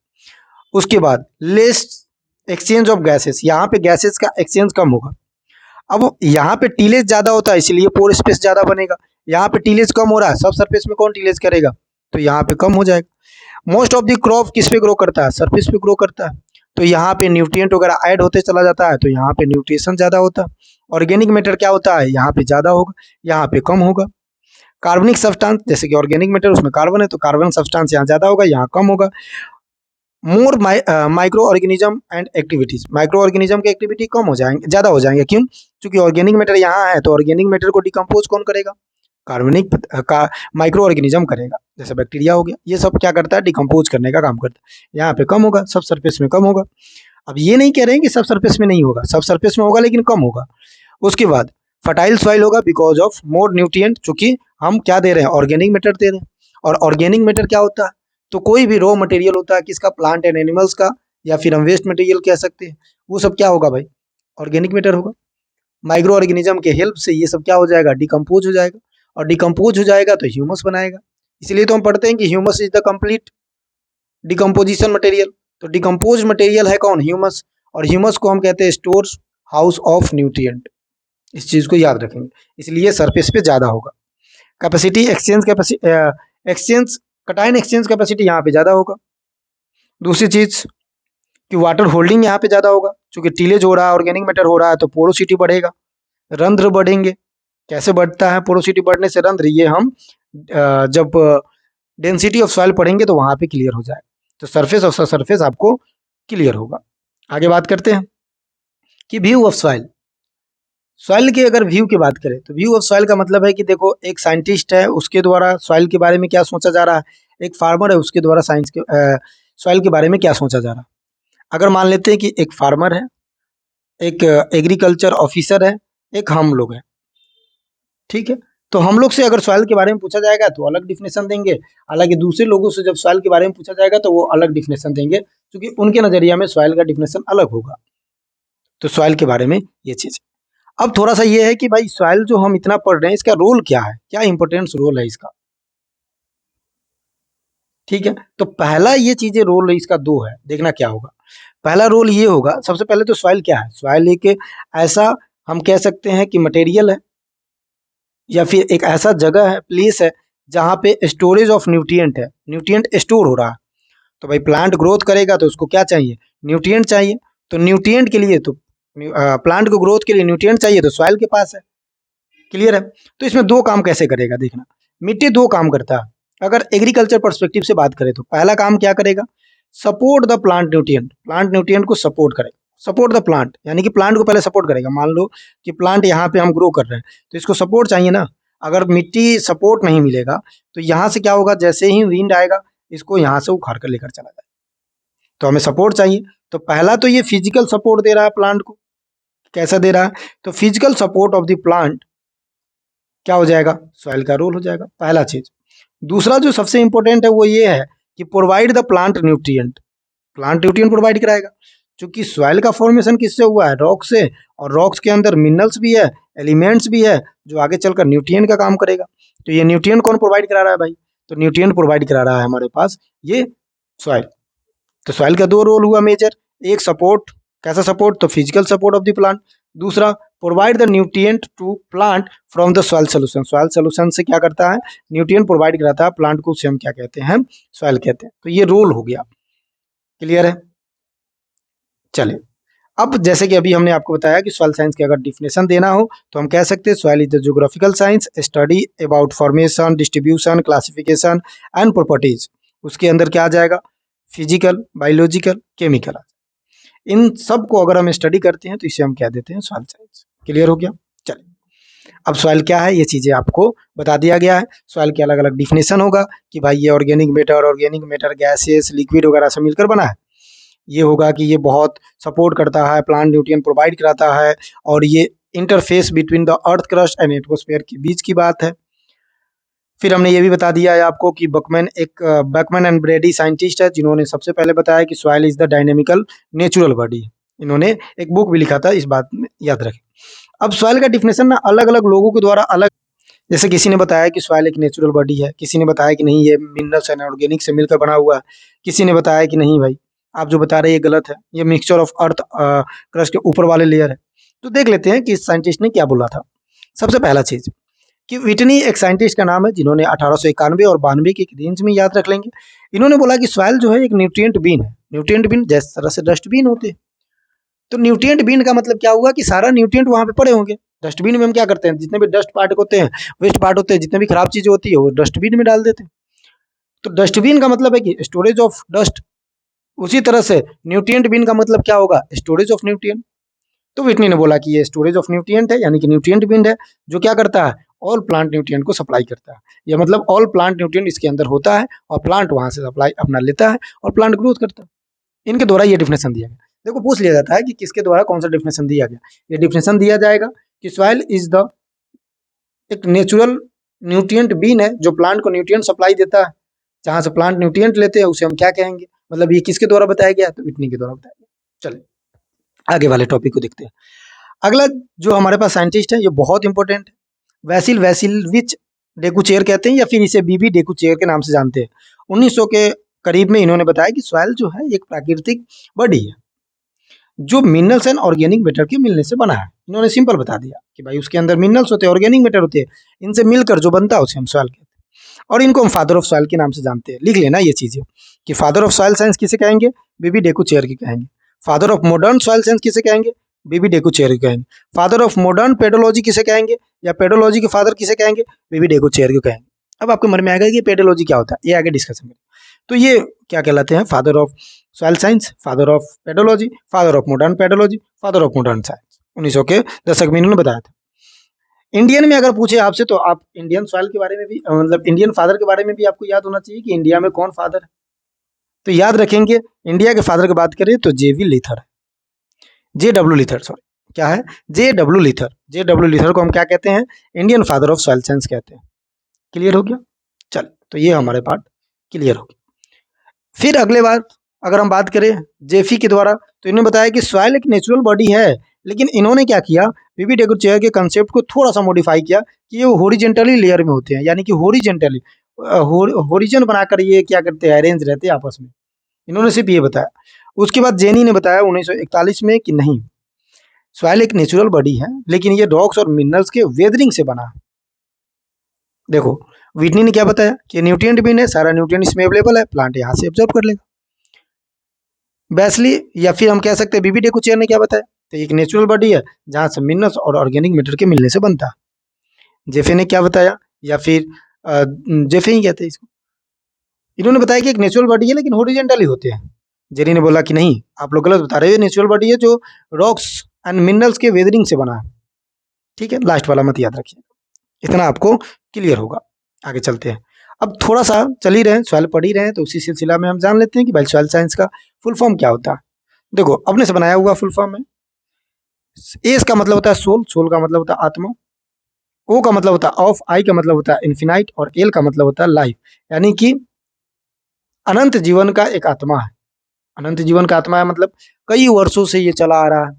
उसके बाद लेस एक्सचेंज ऑफ गैसेस, यहाँ पे गैसेस का एक्सचेंज कम होगा। अब यहाँ पे टीलेज ज़्यादा होता है इसलिए पोर स्पेस ज़्यादा बनेगा। यहाँ पे टीलेज कम हो रहा है, सब सरफेस में कौन टीलेज करेगा? तो यहाँ पे कम हो जाएगा। मोस्ट ऑफ द क्रॉप किस पे ग्रो करता है? सरफेस पे ग्रो करता है। तो यहाँ पे न्यूट्रिएंट वगैरह ऐड होते चला जाता है, तो यहाँ पे न्यूट्रिशन ज़्यादा होता है। ऑर्गेनिक मैटर क्या होता है? यहाँ पे ज़्यादा होगा, यहाँ पे कम होगा। कार्बनिक सब्सटेंस, जैसे कि ऑर्गेनिक मैटर उसमें कार्बन है, तो कार्बन सब्सटेंस यहाँ ज़्यादा होगा, यहाँ कम होगा। More micro organism and activities, micro organism की एक्टिविटी कम हो जाएंगे, ज़्यादा हो जाएंगे। क्यों? क्योंकि ऑर्गेनिक मैटर यहाँ है, तो ऑर्गेनिक मैटर को डिकम्पोज कौन करेगा? कार्बनिक का माइक्रो ऑर्गेनिज्म करेगा। जैसे बैक्टीरिया हो गया, ये सब क्या करता है? डिकम्पोज करने का काम करता है। यहाँ पे कम होगा, सब सरफेस में कम होगा। अब ये नहीं कह रहे हैं कि सब सरफेस में नहीं होगा, सब सरफेस में होगा लेकिन कम होगा। उसके बाद फर्टाइल सॉइल होगा बिकॉज ऑफ मोर न्यूट्रिएंट, चूंकि हम क्या दे रहे हैं? ऑर्गेनिक मैटर दे रहे हैं। और ऑर्गेनिक मैटर क्या होता है? तो कोई भी रॉ मटेरियल होता है किसका? प्लांट एंड एनिमल्स का, या फिर हम वेस्ट मटेरियल कह सकते हैं। वो सब क्या होगा भाई? ऑर्गेनिक मैटर होगा। माइक्रो ऑर्गेनिज्म के हेल्प से ये सब क्या हो जाएगा? डिकम्पोज हो जाएगा। और डिकम्पोज हो जाएगा तो ह्यूमस बनाएगा। इसलिए तो हम पढ़ते हैं कि humus is the complete decomposition material. तो डिकम्पोज मटेरियल है कौन? ह्यूमस। और ह्यूमस को हम कहते हैं स्टोर हाउस ऑफ न्यूट्रिएंट। इस चीज़ को याद रखेंगे। इसलिए सरफेस पे ज़्यादा होगा। कैपेसिटी एक्सचेंज कटाइन एक्सचेंज कैपेसिटी यहाँ पे ज़्यादा होगा। दूसरी चीज़ कि वाटर होल्डिंग यहाँ पे ज़्यादा होगा, क्योंकि टीलेज हो रहा है, ऑर्गेनिक मैटर हो रहा है, तो पोरोसिटी बढ़ेगा, रंध्र बढ़ेंगे। कैसे बढ़ता है पोरोसिटी? बढ़ने से रंध्र, ये हम जब डेंसिटी ऑफ सॉइल पढ़ेंगे तो वहाँ पे क्लियर हो जाए। तो सरफेस और सरफेस आपको क्लियर होगा। आगे बात करते हैं कि व्यू ऑफ सॉइल। सॉइल की अगर व्यू की बात करें तो व्यू ऑफ सॉइल का मतलब है कि देखो एक साइंटिस्ट है, उसके द्वारा सॉइल के बारे में क्या सोचा जा रहा है, एक फार्मर है उसके द्वारा साइंस के सॉइल के बारे में क्या सोचा जा रहा है। अगर मान लेते हैं कि एक फार्मर है, एक एग्रीकल्चर ऑफिसर है, एक हम लोग हैं, ठीक है। तो हम लोग से अगर सॉइल के बारे में पूछा जाएगा तो अलग डिफिनेशन देंगे, हालांकि दूसरे लोगों से जब सॉइल के बारे में पूछा जाएगा तो वो अलग डिफिनेशन देंगे, क्योंकि उनके नज़रिया में सॉइल का डिफिनेशन अलग होगा। तो सॉइल के बारे में ये चीज़। अब थोड़ा सा ये है कि भाई सॉइल जो हम इतना पढ़ रहे हैं इसका रोल क्या है, क्या इंपॉर्टेंस रोल है इसका, ठीक है। तो पहला ये चीजें रोल इसका दो है, देखना क्या होगा। पहला रोल ये होगा, सबसे पहले तो सॉइल क्या है? सॉइल एक ऐसा हम कह सकते हैं कि मटेरियल है, या फिर एक ऐसा जगह है, प्लेस है, जहाँ पे स्टोरेज ऑफ न्यूट्रिएंट है, न्यूट्रिएंट स्टोर हो रहा है। तो भाई प्लांट ग्रोथ करेगा तो उसको क्या चाहिए? न्यूट्रिएंट चाहिए। तो न्यूट्रिएंट के लिए तो प्लांट को ग्रोथ के लिए न्यूट्रिएंट चाहिए, तो सॉइल के पास है। क्लियर है? तो इसमें दो काम कैसे करेगा देखना। मिट्टी दो काम करता है। अगर एग्रीकल्चर पर्सपेक्टिव से बात करें तो पहला काम क्या करेगा? Support the plant nutrient, plant nutrient को सपोर्ट करेगा। सपोर्ट द प्लांट यानी कि प्लांट को पहले सपोर्ट करेगा। मान लो कि प्लांट यहाँ पे हम ग्रो कर रहे हैं तो इसको सपोर्ट चाहिए ना। अगर मिट्टी सपोर्ट नहीं मिलेगा तो यहाँ से क्या होगा? जैसे ही विंड आएगा इसको यहाँ से उखाड़ कर लेकर चला जाए। तो हमें सपोर्ट चाहिए। तो पहला तो ये फिजिकल सपोर्ट दे रहा है प्लांट को। कैसा दे रहा है? तो physical support of the plant क्या हो जाएगा? सॉइल का रोल हो जाएगा, पहला चीज। दूसरा जो सबसे इंपॉर्टेंट है वो ये है कि provide the plant nutrient. Plant nutrient provide कराएगा। क्योंकि सॉइल का फॉर्मेशन किससे हुआ है? रॉक से, और रॉक्स के अंदर मिनरल्स भी है, एलिमेंट्स भी है, जो आगे चलकर न्यूट्रिएंट का काम करेगा। तो ये न्यूट्रिएंट कौन प्रोवाइड करा रहा है भाई? तो न्यूट्रिएंट प्रोवाइड करा रहा है हमारे पास ये सॉइल। तो सॉइल का दो रोल हुआ मेजर, एक सपोर्ट, कैसा सपोर्ट? तो physical support of the plant. दूसरा, provide the nutrient to plant from the soil solution. Soil solution से क्या करता है? न्यूट्रिएंट प्रोवाइड कराता है प्लांट को, उसे हम क्या कहते हैं? सॉइल कहते हैं। तो ये रोल हो गया, क्लियर है? चलिए, अब जैसे कि अभी हमने आपको बताया कि सॉइल साइंस की अगर डिफिनेशन देना हो तो हम कह सकते हैं soil is the geographical science, study about formation, distribution, classification and properties. उसके अंदर क्या आ जाएगा? Physical, biological, chemical. इन सब को अगर हम स्टडी करते हैं तो इसे हम कह देते हैं सॉइल साइंस। क्लियर हो गया? चलिए, अब सॉइल क्या है ये चीज़ें आपको बता दिया गया है। सॉइल के अलग अलग डिफिनेशन होगा कि भाई ये ऑर्गेनिक मैटर, गैसेस, लिक्विड वगैरह से मिलकर बना है। ये होगा कि ये बहुत सपोर्ट करता है, प्लांट न्यूट्रिएंट प्रोवाइड कराता है, और ये interface between the earth crust and atmosphere के बीच की बात है। फिर हमने ये भी बता दिया है आपको कि बकमैन एंड ब्रेडी साइंटिस्ट है जिन्होंने सबसे पहले बताया कि soil is the dynamical natural body. इन्होंने एक बुक भी लिखा था, इस बात में याद रखें। अब सॉइल का डिफिनेशन ना अलग अलग लोगों के द्वारा अलग, जैसे किसी ने बताया कि सॉइल एक नेचुरल बॉडी है, किसी ने बताया कि नहीं ये मिनरल्स एंड ऑर्गेनिक से मिलकर बना हुआ है, किसी ने बताया कि नहीं भाई आप जो बता रहे हैं ये गलत है, ये मिक्सचर ऑफ अर्थ क्रस्ट के ऊपर वाले लेयर है। तो देख लेते हैं कि इस साइंटिस्ट ने क्या बोला था। सबसे पहला चीज कि विटनी एक साइंटिस्ट का नाम है जिन्होंने 1891 और 92 के रेंज में, याद रख लेंगे। इन्होंने बोला कि सॉइल जो है एक न्यूट्रिएंट बीन है। न्यूट्रिएंट बीन जिस तरह से डस्टबिन होते हैं, तो न्यूट्रिएंट बीन का मतलब क्या हुआ कि सारा न्यूट्रिएंट वहां पे पड़े होंगे। डस्टबिन में हम क्या करते हैं? जितने भी डस्ट पार्ट होते हैं, वेस्ट पार्ट होते हैं, जितने भी खराब चीजें होती है वो डस्टबिन में डाल देते हैं। तो डस्टबिन का मतलब है कि स्टोरेज ऑफ डस्ट। उसी तरह से न्यूट्रिएंट बिन का मतलब क्या होगा? Storage of nutrient. तो विटनी ने बोला कि ये स्टोरेज ऑफ न्यूट्रिएंट है, यानी कि न्यूट्रिएंट बिन है जो क्या करता है? ऑल प्लांट न्यूट्रिएंट को सप्लाई करता है। ये मतलब ऑल प्लांट न्यूट्रिएंट इसके अंदर होता है और प्लांट वहां से सप्लाई अपना लेता है और प्लांट ग्रोथ करता है। इनके द्वारा ये डिफिनेशन दिया गया। देखो, पूछ लिया जाता है कि किसके द्वारा कौन सा डिफिनेशन दिया गया। ये डिफिनेशन दिया जाएगा कि सॉइल इज द एक नेचुरल न्यूट्रिएंट बीन है जो प्लांट को न्यूट्रिएंट सप्लाई देता है। जहां से प्लांट न्यूट्रिएंट लेते हैं उसे हम क्या कहेंगे? मतलब ये किसके द्वारा बताया गया? तो विटनी के द्वारा बताया गया। चलिए आगे वाले टॉपिक को देखते हैं। अगला जो हमारे पास साइंटिस्ट है ये बहुत इंपॉर्टेंट है, वैसिल वैसिलविच डेकुचेर कहते हैं, या फिर इसे बीबी डेकुचेर के नाम से जानते हैं। 1900 के करीब में इन्होंने बताया कि सॉइल जो है एक प्राकृतिक बॉडी है जो मिनरल्स एंड ऑर्गेनिक मैटर के मिलने से बना है। इन्होंने सिंपल बता दिया कि भाई उसके अंदर मिनरल्स होते हैं, ऑर्गेनिक मैटर होते हैं, इनसे मिलकर जो बनता है उसे हम सॉइल कहते हैं, और इनको हम फादर ऑफ सॉइल के नाम से जानते हैं। लिख लेना ये चीजें कि फादर ऑफ सॉइल साइंस किसे कहेंगे? बीबी डेकुचेर की कहेंगे। Father of modern soil science किसे कहेंगे? बीबी डेकुचेर की कहेंगे। फादर ऑफ मॉडर्न पेडोलॉजी किसे कहेंगे, या पेडोलॉजी के फादर किसे कहेंगे? बीबी डेकुचेर को कहेंगे। अब आपको मन में आएगा कि पेडोलॉजी क्या होता है, ये आगे डिस्कशन करें। तो ये क्या कहलाते हैं? Father of soil science, father of pedology, father of modern pedology, father of modern science. 1900 के दशक में इन्होंने बताया था। इंडियन में अगर पूछे आपसे तो आप इंडियन सॉइल के बारे में भी, मतलब इंडियन फादर के बारे में भी आपको याद होना चाहिए कि इंडिया में कौन फादर है। तो याद रखेंगे, इंडिया के फादर की बात करें तो जेवी लिथर है, JW लिथर, सॉरी क्या है? JW लिथर। JW लिथर को हम क्या कहते हैं? Indian father of soil science कहते हैं। क्लियर हो गया? चल, तो ये हमारे पार्ट क्लियर हो गया। फिर अगले बार अगर हम बात करें जेफी के द्वारा, तो इन्होंने बताया कि सॉइल एक नेचुरल बॉडी है, लेकिन इन्होंने क्या किया? बीबी डेकुचेर के कंसेप्ट को थोड़ा सा मॉडिफाई किया कि ये हॉरिजेंटली लेयर में होते हैं, यानी कि हॉरिजेंटली हॉरिजन बनाकर ये क्या करते हैं? अरेंज रहते हैं आपस में। इन्होंने सिर्फ ये बताया। उसके बाद जेनी ने बताया 1941 में कि नहीं, सॉइल एक नेचुरल बॉडी है लेकिन ये रॉक्स और मिनरल्स के वेदरिंग से बना है। देखो, विटनी ने क्या बताया कि न्यूट्रिएंट भी है, सारा न्यूट्रिएंट इसमें अवेलेबल है, प्लांट यहाँ से एब्जॉर्ब कर लेगा। बेस्ली या फिर हम कह सकते हैं बीबी डेकुचेर ने क्या बताया? तो एक नेचुरल बॉडी है जहाँ से मिनरल्स और ऑर्गेनिक मैटर के मिलने से बनता है। जेफे ने क्या बताया, या फिर जेफे ही कहते हैं इसको, इन्होंने बताया कि एक नेचुरल बॉडी है लेकिन हॉरिजॉन्टली होते हैं। जेरी ने बोला कि नहीं, आप लोग गलत बता रहे हो, नेचुरल बॉडी है जो रॉक्स एंड मिनरल्स के वेदरिंग से बना है। ठीक है, लास्ट वाला मत याद रखिए, इतना आपको क्लियर होगा। आगे चलते हैं। अब थोड़ा सा चल ही रहे हैं, सॉइल पढ़ ही रहे हैं, तो उसी सिलसिला में हम जान लेते हैं कि भाई सॉइल साइंस का फुल फॉर्म क्या होता है। देखो, अपने से बनाया हुआ फुल फॉर्म है। एस का मतलब होता है सोल, सोल का मतलब होता है आत्मा। ओ का मतलब होता है ऑफ, आई का मतलब होता है इन्फिनाइट, और एल का मतलब होता है लाइफ, यानी कि अनंत जीवन का एक आत्मा है। अनंत जीवन का आत्मा है मतलब कई वर्षों से ये चला आ रहा है,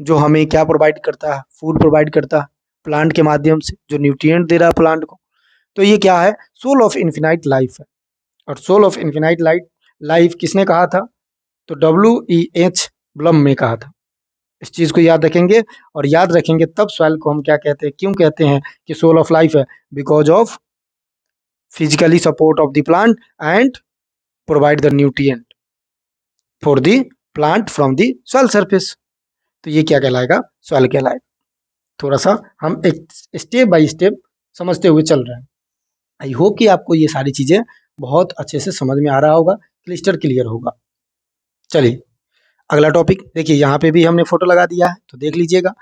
जो हमें क्या प्रोवाइड करता है, फूड प्रोवाइड करता है प्लांट के माध्यम से, जो न्यूट्रिएंट दे रहा है प्लांट को। तो ये क्या है, सोल ऑफ इन्फिनाइट लाइफ है। और soul of infinite life life किसने कहा था, तो WEH ब्लम ने कहा था। इस चीज को याद रखेंगे, और याद रखेंगे तब सॉइल को हम क्या कहते हैं, क्यों कहते हैं कि सोल ऑफ लाइफ है, because of physically support of the plant and provide the nutrient for the plant from the soil surface. तो ये क्या कहलाएगा, सॉइल कहलाएगा। थोड़ा सा हम एक स्टेप बाय स्टेप समझते हुए चल रहे हैं। आई होप कि आपको ये सारी चीजें बहुत अच्छे से समझ में आ रहा होगा, क्लिस्टर क्लियर होगा। चलिए अगला टॉपिक देखिए, यहाँ पे भी हमने फोटो लगा दिया है तो देख लीजिएगा।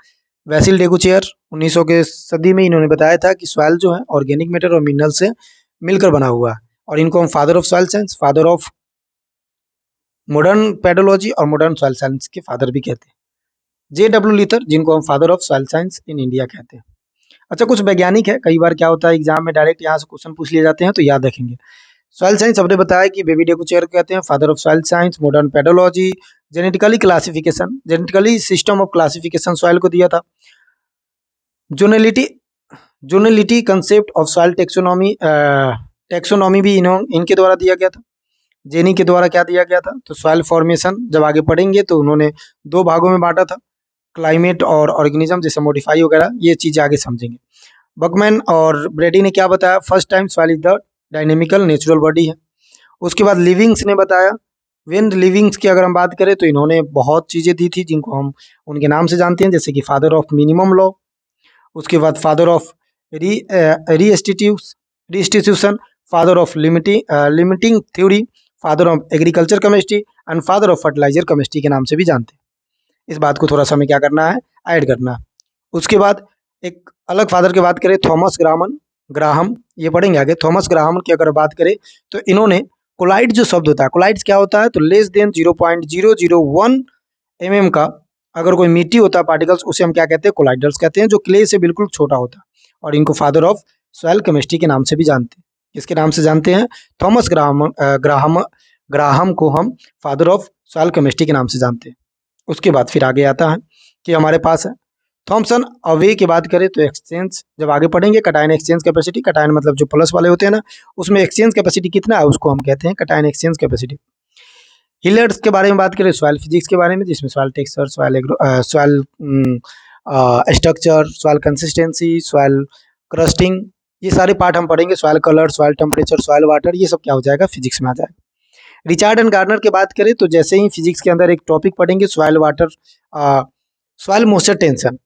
वैसिल डेगुचेयर 1900 के सदी में इन्होंने बताया था कि सॉइल जो है ऑर्गेनिक मैटर और मिनरल से मिलकर बना हुआ है, और इनको हम father of soil science, father of modern pedology और मॉडर्न सॉइल साइंस के फादर भी कहते हैं। JW लीथर, जिनको हम father of soil science in India कहते हैं। अच्छा, कुछ वैज्ञानिक है, कई बार क्या होता है एग्जाम में डायरेक्ट यहाँ से क्वेश्चन पूछ लिए जाते हैं, तो याद रखेंगे। सॉइल साइंस हमने बताया कि बेबी डेगुचेयर कहते हैं father of soil science, modern pedology, genetically classification, genetically system of classification soil को दिया था। Zonality zonality concept of soil taxonomy, taxonomy भी इनके द्वारा दिया गया था। जेनी के द्वारा क्या दिया गया था, तो सॉइल फॉर्मेशन जब आगे पढ़ेंगे तो उन्होंने दो भागों में बांटा था, क्लाइमेट और ऑर्गेनिज्म जैसे मॉडिफाई वगैरह, ये चीज़ आगे समझेंगे। बकमैन और ब्रेडी ने क्या बताया, first time soil is the dynamical natural body है। उसके बाद लिविंग्स ने बताया, वेन लिविंग्स की अगर हम बात करें तो इन्होंने बहुत चीज़ें दी थी जिनको हम उनके नाम से जानते हैं, जैसे कि फादर ऑफ मिनिमम लॉ, उसके बाद father of reinstitution, father of limiting theory, father of agriculture chemistry and father of fertiliser chemistry के नाम से भी जानते हैं। इस बात को थोड़ा सा हमें क्या करना है, ऐड करना है। उसके बाद एक अलग फादर की बात करें, थॉमस ग्राहम, ये पढ़ेंगे आगे। थॉमस ग्राहम की अगर बात करें तो इन्होंने कोलाइड जो शब्द होता है, कोलाइड्स क्या होता है, तो लेस देन 0.001 mm का अगर कोई मिट्टी होता है पार्टिकल्स, उसे हम क्या कहते हैं, कोलाइडल्स कहते हैं, जो क्ले से बिल्कुल छोटा होता है। और इनको फादर ऑफ सॉइल केमिस्ट्री के नाम से भी जानते हैं। किसके नाम से जानते हैं, थॉमस ग्राहम को हम फादर ऑफ सॉइल केमिस्ट्री के नाम से जानते हैं। उसके बाद फिर आगे आता है कि हमारे पास है थॉमसन अवे की बात करें तो एक्सचेंज, जब आगे पढ़ेंगे कटायन एक्सचेंज कैपेसिटी, कटायन मतलब जो प्लस वाले होते हैं ना, उसमें एक्सचेंज कैपेसिटी कितना है उसको हम कहते हैं कटायन एक्सचेंज कैपेसिटी। हिलर्स के बारे में बात करें, सॉइल फिजिक्स के बारे में, जिसमें soil texture, soil structure, soil consistency, soil crusting, ये सारे पार्ट हम पढ़ेंगे। Soil colour, soil temperature, soil water, ये सब क्या हो जाएगा, फिजिक्स में आ जाएगा। रिचार्ड एंड गार्नर की बात करें तो जैसे ही फिजिक्स के अंदर एक टॉपिक पढ़ेंगे soil water, soil moisture tension,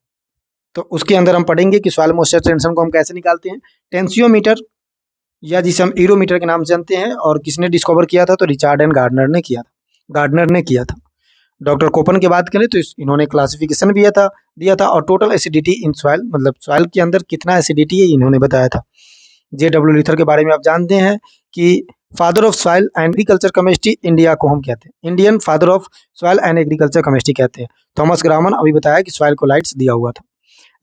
तो उसके अंदर हम पढ़ेंगे कि सॉइल मॉइस्चर टेंशन को हम कैसे निकालते हैं। टेंसियोमीटर या जिसे हम ईरोमीटर के नाम से जानते हैं, और किसने डिस्कवर किया था, तो रिचार्ड एंड गार्डनर ने किया था। डॉक्टर कोपन की बात करें तो इन्होंने क्लासिफिकेशन भी दिया था, और टोटल एसिडिटी इन सॉइल, मतलब सॉइल के अंदर कितना एसिडिटी है इन्होंने बताया था। JW लीथर के बारे में आप जानते हैं कि father of soil and agriculture chemistry India को हम कहते हैं, Indian father of soil and agriculture chemistry कहते हैं। थॉमस ग्रामन अभी बताया कि सॉइल कोलाइड्स दिया हुआ था।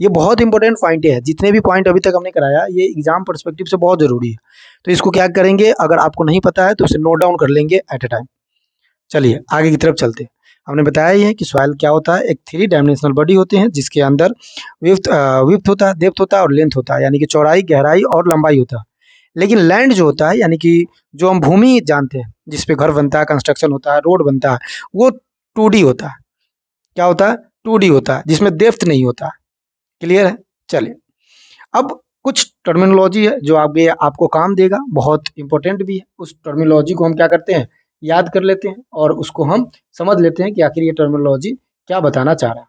ये बहुत इंपॉर्टेंट पॉइंट है, जितने भी पॉइंट अभी तक हमने कराया ये एग्जाम पर्सपेक्टिव से बहुत जरूरी है, तो इसको क्या करेंगे, अगर आपको नहीं पता है तो उसे नोट डाउन कर लेंगे एट ए टाइम। चलिए आगे की तरफ चलते हैं। हमने बताया ही है कि सॉइल क्या होता है, एक 3 डायमेंशनल बॉडी होते हैं जिसके अंदर विड्थ होता है, डेप्थ होता है और लेंथ होता है, यानी कि चौड़ाई, गहराई और लंबाई होता है। लेकिन लैंड जो होता है, यानी कि जो हम भूमि जानते हैं जिस पे घर बनता है, कंस्ट्रक्शन होता है, रोड बनता है, वो 2D होता है। क्या होता है, 2D होता है, जिसमें डेप्थ नहीं होता है। क्लियर है। चलिए अब कुछ टर्मिनोलॉजी है जो आगे आपको काम देगा, बहुत इंपॉर्टेंट भी है। उस टर्मिनोलॉजी को हम क्या करते हैं, याद कर लेते हैं, और उसको हम समझ लेते हैं कि आखिर ये टर्मिनोलॉजी क्या बताना चाह रहा है।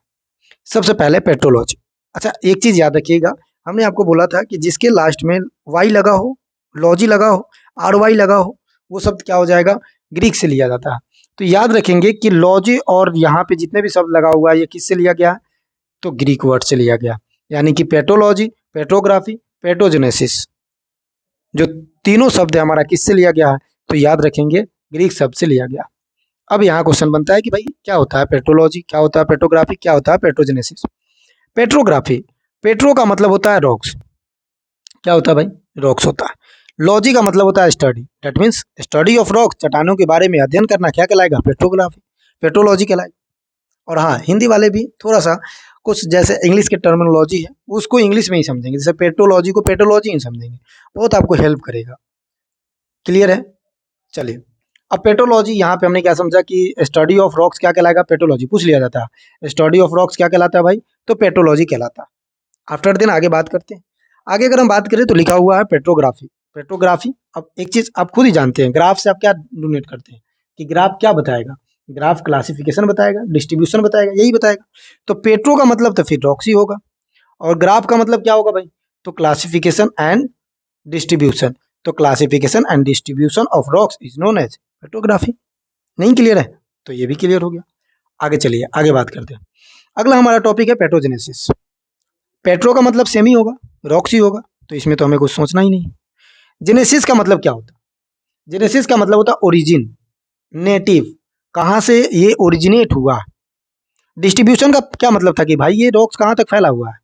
सबसे पहले पेट्रोलॉजी। अच्छा एक चीज याद रखिएगा, हमने आपको बोला था कि जिसके लास्ट में वाई लगा हो, लॉजी लगा हो, RY लगा हो, वो शब्द क्या हो जाएगा, ग्रीक से लिया जाता है। तो याद रखेंगे कि लॉजी और यहाँ पे जितने भी शब्द लगा हुआ है ये किससे लिया गया है, तो ग्रीक वर्ड से लिया गया। यानी कि पेट्रोलॉजी, पेट्रोग्राफी, पेट्रोजेनेसिस, जो तीनों शब्द है हमारा किससे लिया गया है, तो याद रखेंगे ग्रीक शब्द से लिया गया। अब यहाँ क्वेश्चन बनता है कि भाई क्या होता है पेट्रोलॉजी, क्या होता है पेट्रोग्राफी, क्या होता है पेट्रोजेनेसिस। पेट्रोग्राफी, पेट्रो का मतलब होता है रॉक्स, क्या होता है भाई, रॉक्स होता है। लॉजी का मतलब होता है study, that means study of rock, चट्टानों के बारे में अध्ययन करना क्या कहलाएगा? पेट्रोग्राफी, पेट्रोलॉजी कहलाएगा। और हाँ, हिंदी वाले भी थोड़ा सा कुछ जैसे इंग्लिश की टर्मिनोलॉजी है उसको इंग्लिश में ही समझेंगे, जैसे पेट्रोलॉजी को पेट्रोलॉजी ही समझेंगे, बहुत आपको हेल्प करेगा। क्लियर है? चलिए, अब पेट्रोलॉजी यहाँ पे हमने क्या समझा कि स्टडी ऑफ रॉक्स क्या कहलाएगा? पेट्रोलॉजी। पूछ लिया जाता है स्टडी ऑफ रॉक्स क्या कहलाता है भाई? तो पेट्रोलॉजी कहलाता है। आफ्टर देन आगे बात करते हैं। आगे अगर हम बात करें तो लिखा हुआ है पेट्रोग्राफी। पेट्रोग्राफी, अब एक चीज आप खुद ही जानते हैं, ग्राफ से आप क्या डोनेट करते हैं कि ग्राफ क्या बताएगा? ग्राफ क्लासिफिकेशन बताएगा, डिस्ट्रीब्यूशन बताएगा, यही बताएगा। तो पेट्रो का मतलब तो फिर रॉक्स ही होगा, और ग्राफ का मतलब क्या होगा भाई? तो क्लासिफिकेशन एंड डिस्ट्रीब्यूशन। तो classification and distribution of rocks is known as petrography. नहीं क्लियर है? तो ये भी क्लियर हो गया। आगे चलिए, आगे बात करते हैं। अगला हमारा टॉपिक है पेट्रोजेनेसिस। पेट्रो का मतलब सेम ही होगा, रॉक्स ही होगा, तो इसमें तो हमें कुछ सोचना ही नहीं। जेनेसिस का मतलब क्या होता है? जेनेसिस का मतलब होता है ओरिजिन, नेटिव, कहाँ से ये ओरिजिनेट हुआ। डिस्ट्रीब्यूशन का क्या मतलब था कि भाई ये रॉक्स कहाँ तक फैला हुआ है।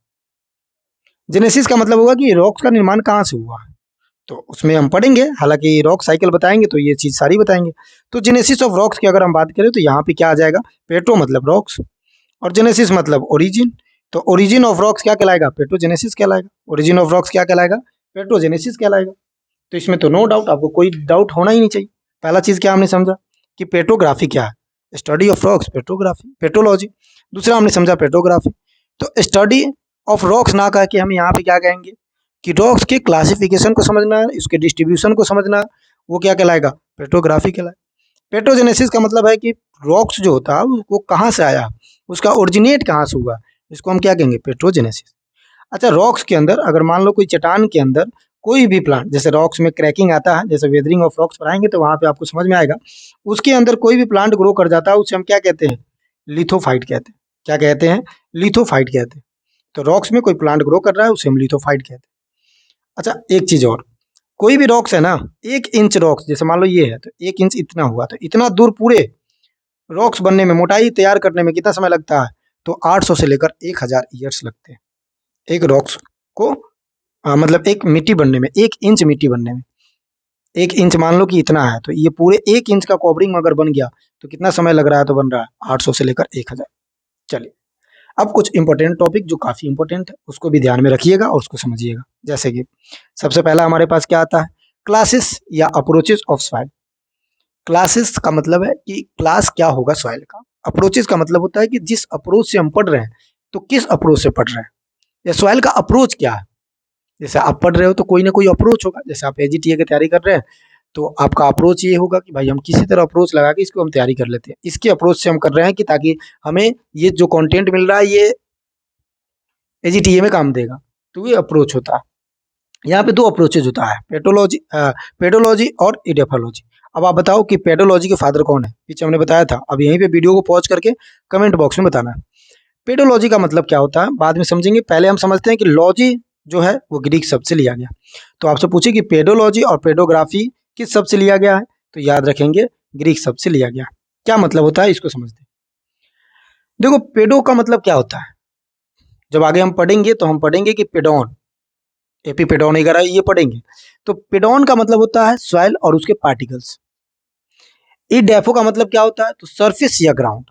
जेनेसिस का मतलब होगा कि रॉक्स का निर्माण कहाँ से हुआ है, तो उसमें हम पढ़ेंगे, हालांकि रॉक साइकिल बताएंगे तो ये चीज़ सारी बताएंगे। तो जेनेसिस ऑफ रॉक्स की अगर हम बात करें तो यहाँ पे क्या आ जाएगा? पेट्रो मतलब रॉक्स, और जेनेसिस मतलब ओरिजिन। तो ओरिजिन ऑफ रॉक्स क्या कहलाएगा? पेट्रोजेनेसिस कहलाएगा। ओरिजिन ऑफ रॉक्स क्या कहलाएगा? पेट्रोजेनेसिस कहलाएगा। तो इसमें तो नो डाउट, आपको कोई डाउट होना ही नहीं चाहिए। पहला चीज़ क्या हमने समझा कि पेट्रोग्राफी क्या है? Study of rocks, petrography, petrology. दूसरा हमने समझा पेट्रोग्राफी। तो स्टडी ऑफ रॉक्स ना कह के हम यहाँ पे क्या कहेंगे कि रॉक्स के क्लासिफिकेशन को समझना, इसके डिस्ट्रीब्यूशन को समझना, वो क्या कहलाएगा? पेट्रोग्राफी कहलाएगा। पेट्रोजेनेसिस का मतलब है कि रॉक्स जो होता है वो कहाँ से आया, उसका ओरिजिनेट कहाँ से हुआ, इसको हम क्या कहेंगे? पेट्रोजेनेसिस। अच्छा, रॉक्स के अंदर अगर मान लो कोई चट्टान के अंदर कोई भी प्लांट, जैसे रॉक्स में क्रैकिंग आता है, जैसे वेदरिंग ऑफ रॉक्स पढ़ाएंगे तो वहाँ पे आपको समझ में आएगा, उसके अंदर कोई भी प्लांट ग्रो कर जाता है उसे हम क्या कहते हैं? लिथोफाइट कहते हैं। क्या कहते हैं? लिथोफाइट कहते हैं। तो रॉक्स में कोई प्लांट ग्रो कर रहा है उसे हम लिथोफाइट कहते हैं। अच्छा, एक चीज और, कोई भी रॉक्स है ना, 1 इंच रॉक्स, जैसे मान लो ये है तो 1 इंच इतना हुआ, तो इतना दूर पूरे रॉक्स बनने में, मोटाई तैयार करने में कितना समय लगता है? तो 800 से लेकर 1000 ईयर्स लगते हैं एक रॉक्स को, मतलब एक मिट्टी बनने में, 1 इंच मिट्टी बनने में। 1 इंच मान लो कि इतना है, तो ये पूरे 1 इंच का कवरिंग अगर बन गया तो कितना समय लग रहा है? तो बन रहा है 800 से लेकर 1000। चलिए, अब कुछ इंपॉर्टेंट टॉपिक जो काफ़ी इंपॉर्टेंट है उसको भी ध्यान में रखिएगा और उसको समझिएगा। जैसे कि सबसे पहला हमारे पास क्या आता है? क्लासेस या अप्रोचेस ऑफ सॉइल। क्लासेस का मतलब है कि क्लास क्या होगा सॉइल का। अप्रोचेस का मतलब होता है कि जिस अप्रोच से हम पढ़ रहे हैं, तो किस अप्रोच से पढ़ रहे हैं, या सॉइल का अप्रोच क्या है। जैसे आप पढ़ रहे हो तो कोई ना कोई अप्रोच होगा, जैसे आप एजीटीए की तैयारी कर रहे हैं तो आपका अप्रोच ये होगा कि भाई हम किसी तरह अप्रोच लगा के इसको हम तैयारी कर लेते हैं, इसके अप्रोच से हम कर रहे हैं कि ताकि हमें ये जो कंटेंट मिल रहा है ये एजीटीए में काम देगा। तो ये अप्रोच होता है। यहाँ पे 2 अप्रोचेज होता है, पेडोलॉजी और इडेफोलॉजी। अब आप बताओ कि पेडोलॉजी के फादर कौन है? पीछे हमने बताया था, अब यहीं पे वीडियो को पॉज करके कमेंट बॉक्स में बताना है। पेडोलॉजी का मतलब क्या होता है बाद में समझेंगे, पहले हम समझते हैं कि लॉजी जो है वो ग्रीक शब्द से लिया गया। तो आपसे पूछे कि पेडोलॉजी और पेडोग्राफी किस शब्द से लिया गया है, तो याद रखेंगे ग्रीक शब्द से लिया गया। क्या मतलब होता है इसको समझते हैं। देखो, पेडो का मतलब क्या होता है, जब आगे हम पढ़ेंगे तो हम पढ़ेंगे कि पेडोन, एपीपेडोन वगैरह ये पढ़ेंगे। तो पेडोन का मतलब होता है सॉइल और उसके पार्टिकल्स। ई डेफो का मतलब क्या होता है? तो सरफेस या ग्राउंड।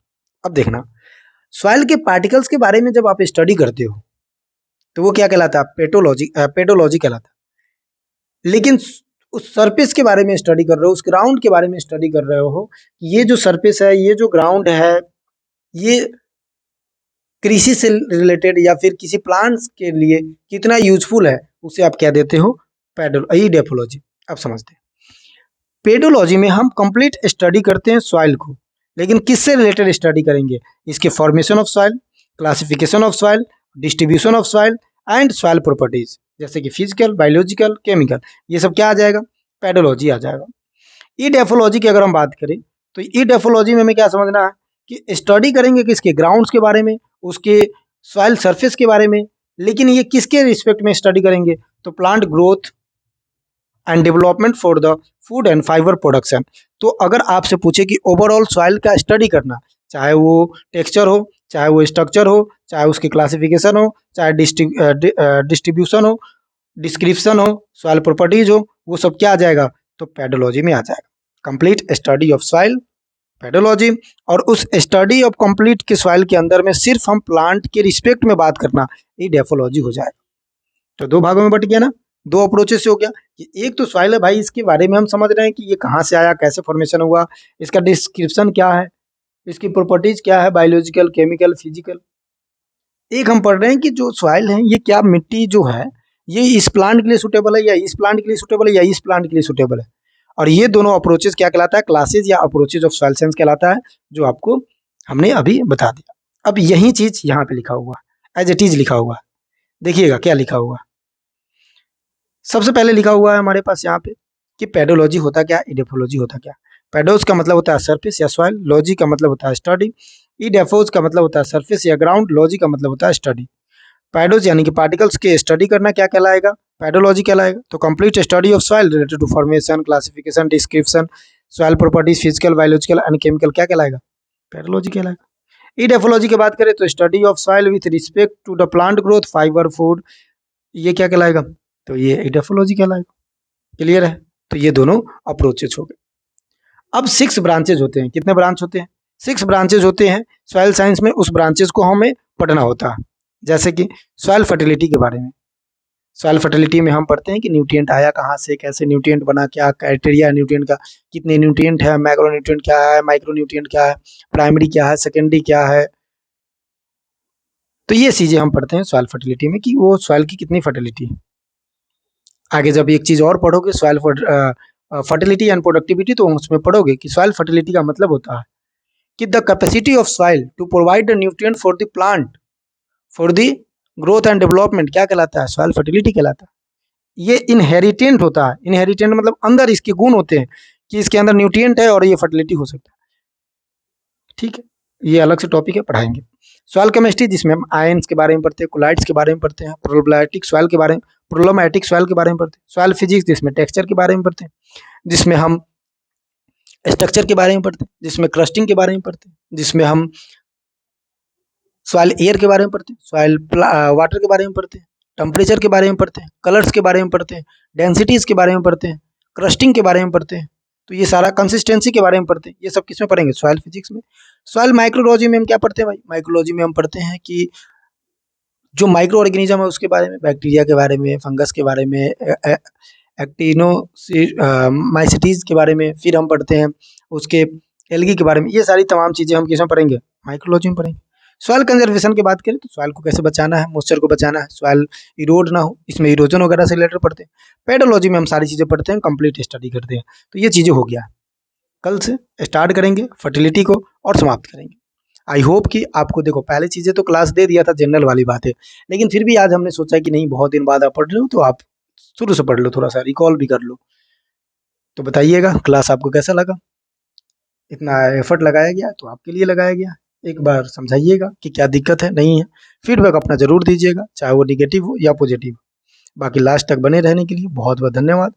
अब देखना, सॉइल के पार्टिकल्स के बारे में जब आप स्टडी करते हो तो वो क्या कहलाता है? पेडोलॉजी कहलाता है। लेकिन उस सरफेस के बारे में स्टडी कर रहे हो, उस ग्राउंड के बारे में स्टडी कर रहे हो, ये जो सरफेस है, ये जो ग्राउंड है, ये कृषि से रिलेटेड या फिर किसी प्लांट्स के लिए कितना यूजफुल है, उसे आप क्या देते हो? पेडोलॉजी। अब समझते हैं, पेडोलॉजी में हम कंप्लीट स्टडी करते हैं सॉइल को, लेकिन किससे रिलेटेड स्टडी करेंगे? इसके formation of soil, classification of soil, distribution of soil and soil properties, जैसे कि फिजिकल, बायोलॉजिकल, केमिकल, ये सब क्या आ जाएगा? पेडोलॉजी आ जाएगा। ई डेफोलॉजी की अगर हम बात करें तो ई डेफोलॉजी में हमें क्या समझना है कि स्टडी करेंगे किसके? ग्राउंड्स के बारे में, उसके सॉइल सरफेस के बारे में, लेकिन ये किसके रिस्पेक्ट में स्टडी करेंगे? तो plant growth and development for the food and fibre production. तो अगर आपसे पूछे कि ओवरऑल सॉइल का स्टडी करना, चाहे वो टेक्सचर हो, चाहे वो स्ट्रक्चर हो, चाहे उसकी क्लासिफिकेशन हो, चाहे डिस्ट्रीब्यूशन हो, डिस्क्रिप्शन हो, सॉइल प्रॉपर्टीज हो, वो सब क्या आ जाएगा, तो पेडोलॉजी में आ जाएगा। Complete study of soil, pedology. और उस स्टडी ऑफ कंप्लीट के सॉइल के अंदर में सिर्फ हम प्लांट के रिस्पेक्ट में बात करना, ये डेफोलॉजी हो जाएगा। तो दो भागों में बट गया ना, दो अप्रोचेस से हो गया कि एक तो सॉइल है भाई, इसके बारे में हम समझ रहे हैं कि ये कहाँ से आया, कैसे फॉर्मेशन हुआ, इसका डिस्क्रिप्शन क्या है, इसकी प्रॉपर्टीज क्या है, बायोलॉजिकल, केमिकल, फिजिकल। एक हम पढ़ रहे हैं कि जो सॉइल है, ये क्या मिट्टी जो है, ये इस प्लांट के लिए सूटेबल है, या इस प्लांट के लिए सूटेबल है, या इस प्लांट के लिए सूटेबल है। और ये दोनों अप्रोचेस क्या कहलाता है, क्लासेज या अप्रोचेज ऑफ सॉइल साइंस कहलाता है, जो आपको हमने अभी बता दिया। अब यही चीज यहाँ पे लिखा हुआ है, एज इट इज लिखा हुआ है। देखिएगा क्या लिखा हुआ है। सबसे पहले लिखा हुआ है हमारे पास यहाँ पे कि पेडोलॉजी होता क्या, इडेफोलॉजी होता क्या। पेडोस का मतलब होता है सरफेस या सॉइल, लॉजी का मतलब होता है स्टडी, इडेफोज का मतलब होता है सरफेस या ग्राउंड, लॉजी का मतलब होता है स्टडी। पैडोज यानी कि पार्टिकल्स के स्टडी करना क्या कहलाएगा, पैडोलॉजी कहलाएगा। तो complete study of soil related to formation, classification, description, soil properties, physical, biological and chemical क्या कहलाएगा, पैडोलॉजी कहलाएगा। इडेफोलॉजी की बात करें तो study of soil with respect to the plant growth, fibre, food, ये क्या कहलाएगा, तो ये इडेफोलॉजी कहलाएगा। क्लियर है। तो ये दोनों अप्रोचेज हो गए। अब 6 ब्रांचेज होते हैं। कितने ब्रांच होते हैं, 6 ब्रांचेज होते हैं सॉइल साइंस में। उस ब्रांचेज को हमें पढ़ना होता है। जैसे कि सॉइल फर्टिलिटी के बारे में, सॉइल फर्टिलिटी में हम पढ़ते हैं कि न्यूट्रिएंट आया कहाँ से, कैसे न्यूट्रिएंट बना, क्या क्राइटेरिया है न्यूट्रिएंट का, कितने न्यूट्रिएंट है, मैक्रो न्यूट्रिएंट क्या है, माइक्रो न्यूट्रिएंट क्या है, प्राइमरी क्या है, सेकेंडरी क्या है। तो ये चीजें हम पढ़ते हैं सॉइल फर्टिलिटी में कि वो सॉइल की कितनी फर्टिलिटी है। आगे जब एक चीज और पढ़ोगे सॉइल फर्टिलिटी एंड प्रोडक्टिविटी, तो उसमें पढ़ोगे कि सॉइल फर्टिलिटी का मतलब होता है कि the capacity of soil to provide the nutrient for the plant for the growth and development क्या कहलाता है, सॉइल फर्टिलिटी कहलाता है। ये इनहेरिटेंट होता है। इनहेरिटेंट मतलब अंदर इसके गुण होते हैं कि इसके अंदर न्यूट्रिएंट है और ये फर्टिलिटी हो सकता है। ठीक है, ये अलग से टॉपिक है, पढ़ाएंगे। सॉइल केमिस्ट्री जिसमें हम आयंस के बारे में पढ़ते हैं, कोलाइड्स के बारे में पढ़ते हैं, प्रोबलाइटिक सॉइल के बारे में, प्रोब्लोमैटिक सॉइल के बारे में पढ़ते हैं। सॉइल फिजिक्स जिसमें टेक्सचर के बारे में पढ़ते हैं, जिसमें हम स्ट्रक्चर के बारे में पढ़ते हैं, जिसमें क्रस्टिंग के बारे में पढ़ते हैं, जिसमें हम सॉइल एयर के बारे में पढ़ते हैं, सॉइल वाटर के बारे में पढ़ते हैं, टेम्परेचर के बारे में पढ़ते हैं, कलर्स के बारे में पढ़ते हैं, डेंसिटीज के बारे में पढ़ते हैं, क्रस्टिंग के बारे में पढ़ते हैं। तो ये सारा कंसिस्टेंसी के बारे में पढ़ते हैं। ये सब किसमें पढ़ेंगे, सॉइल फिजिक्स में। सॉइल माइक्रोलॉजी में हम क्या पढ़ते हैं भाई, माइक्रोलॉजी में हम पढ़ते हैं कि जो माइक्रो ऑर्गेनिज्म है उसके बारे में, बैक्टीरिया के बारे में, फंगस के बारे में, एक्टिनो माइसिटीज के बारे में। फिर हम पढ़ते हैं उसके एल्गी के बारे में। ये सारी तमाम चीज़ें हम किसमें पढ़ेंगे, माइक्रोलॉजी में पढ़ेंगे। सॉइल कंजर्वेशन की बात करें तो सॉइल को कैसे बचाना है, मॉइस्चर को बचाना है, सॉइल इरोड ना हो, इसमें इरोजन वगैरह से रिलेटेड पढ़ते हैं। पेडोलॉजी में हम सारी चीज़ें पढ़ते हैं, कंप्लीट स्टडी करते हैं। तो ये चीज़ें हो गया। कल से स्टार्ट करेंगे फर्टिलिटी को और समाप्त करेंगे। आई होप कि आपको, देखो पहले चीज़ें तो क्लास दे दिया था, जनरल वाली बात है, लेकिन फिर भी आज हमने सोचा कि नहीं बहुत दिन बाद आप पढ़ रहे हो तो आप शुरू से पढ़ लो, थोड़ा सा रिकॉल भी कर लो। तो बताइएगा क्लास आपको कैसा लगा। इतना एफर्ट लगाया गया तो आपके लिए लगाया गया। एक बार समझाइएगा कि क्या दिक्कत है, नहीं है। फीडबैक अपना ज़रूर दीजिएगा, चाहे वो निगेटिव हो या पॉजिटिव। बाकी लास्ट तक बने रहने के लिए बहुत बहुत धन्यवाद।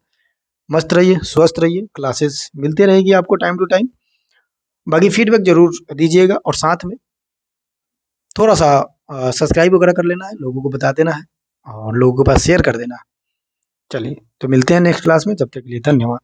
मस्त रहिए, स्वस्थ रहिए, क्लासेस मिलते रहेगी आपको टाइम टू टाइम। बाकी फीडबैक जरूर दीजिएगा और साथ में थोड़ा सा सब्सक्राइब वगैरह कर लेना है, लोगों को बता देना है और लोगों के पास शेयर कर देना है। चलिए तो मिलते हैं नेक्स्ट क्लास में, जब तक के लिए धन्यवाद।